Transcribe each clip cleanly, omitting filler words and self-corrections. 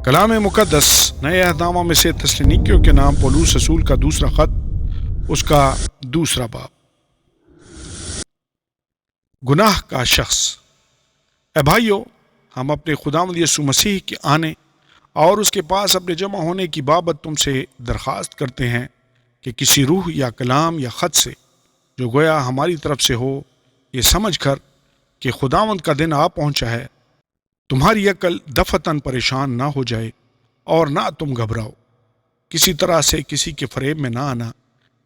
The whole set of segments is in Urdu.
کلام مقدس نئے اہدامہ میں سے تسلونیکیوں کے نام پولوس رسول کا دوسرا خط، اس کا دوسرا باب۔ گناہ کا شخص۔ اے بھائیو، ہم اپنے خداوند یسوع مسیح کے آنے اور اس کے پاس اپنے جمع ہونے کی بابت تم سے درخواست کرتے ہیں کہ کسی روح یا کلام یا خط سے جو گویا ہماری طرف سے ہو، یہ سمجھ کر کہ خداوند کا دن آ پہنچا ہے، تمہاری عقل دفعتاً پریشان نہ ہو جائے اور نہ تم گھبراؤ۔ کسی طرح سے کسی کے فریب میں نہ آنا،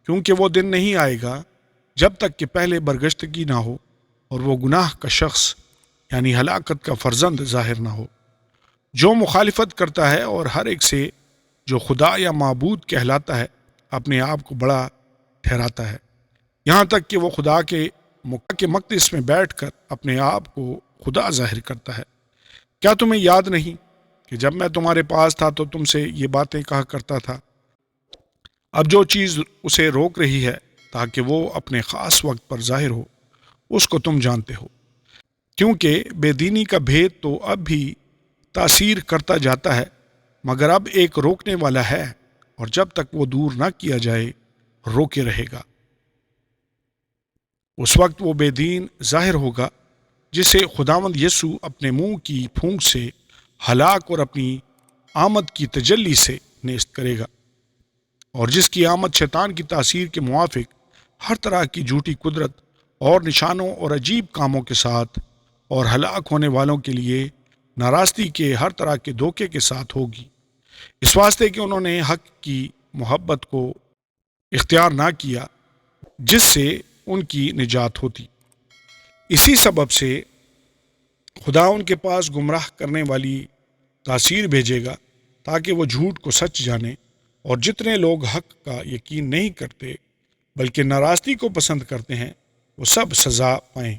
کیونکہ وہ دن نہیں آئے گا جب تک کہ پہلے برگشتگی نہ ہو اور وہ گناہ کا شخص یعنی ہلاکت کا فرزند ظاہر نہ ہو، جو مخالفت کرتا ہے اور ہر ایک سے جو خدا یا معبود کہلاتا ہے اپنے آپ کو بڑا ٹھہراتا ہے، یہاں تک کہ وہ خدا کے مقدس میں بیٹھ کر اپنے آپ کو خدا ظاہر کرتا ہے۔ کیا تمہیں یاد نہیں کہ جب میں تمہارے پاس تھا تو تم سے یہ باتیں کہا کرتا تھا؟ اب جو چیز اسے روک رہی ہے تاکہ وہ اپنے خاص وقت پر ظاہر ہو، اس کو تم جانتے ہو، کیونکہ بے دینی کا بھید تو اب بھی تاثیر کرتا جاتا ہے، مگر اب ایک روکنے والا ہے، اور جب تک وہ دور نہ کیا جائے روکے رہے گا۔ اس وقت وہ بے دین ظاہر ہوگا جسے خداوند یسوع اپنے منہ کی پھونک سے ہلاک اور اپنی آمد کی تجلی سے نیست کرے گا، اور جس کی آمد شیطان کی تاثیر کے موافق ہر طرح کی جھوٹی قدرت اور نشانوں اور عجیب کاموں کے ساتھ اور ہلاک ہونے والوں کے لیے ناراستی کے ہر طرح کے دھوکے کے ساتھ ہوگی، اس واسطے کہ انہوں نے حق کی محبت کو اختیار نہ کیا جس سے ان کی نجات ہوتی۔ اسی سبب سے خدا ان کے پاس گمراہ کرنے والی تاثیر بھیجے گا تاکہ وہ جھوٹ کو سچ جانے، اور جتنے لوگ حق کا یقین نہیں کرتے بلکہ ناراستی کو پسند کرتے ہیں وہ سب سزا پائیں۔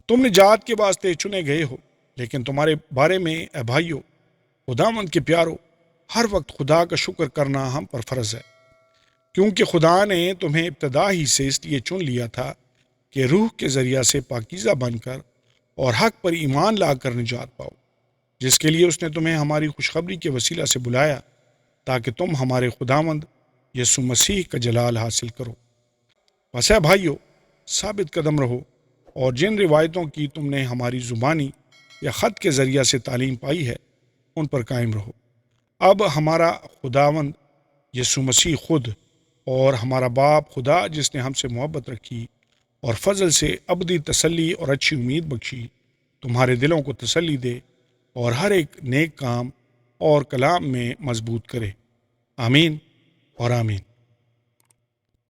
تم نجات کے واسطے چنے گئے ہو، لیکن تمہارے بارے میں اے بھائیو، خداوند کے پیارو، ہر وقت خدا کا شکر کرنا ہم پر فرض ہے، کیونکہ خدا نے تمہیں ابتدا ہی سے اس لیے چن لیا تھا کہ روح کے ذریعہ سے پاکیزہ بن کر اور حق پر ایمان لا کر نجات پاؤ، جس کے لیے اس نے تمہیں ہماری خوشخبری کے وسیلہ سے بلایا تاکہ تم ہمارے خداوند یسوع مسیح کا جلال حاصل کرو۔ بس اے بھائیو، ثابت قدم رہو، اور جن روایتوں کی تم نے ہماری زبانی یا خط کے ذریعہ سے تعلیم پائی ہے ان پر قائم رہو۔ اب ہمارا خداوند یسوع مسیح خود اور ہمارا باپ خدا، جس نے ہم سے محبت رکھی اور فضل سے ابدی تسلی اور اچھی امید بخشی، تمہارے دلوں کو تسلی دے اور ہر ایک نیک کام اور کلام میں مضبوط کرے۔ آمین اور آمین۔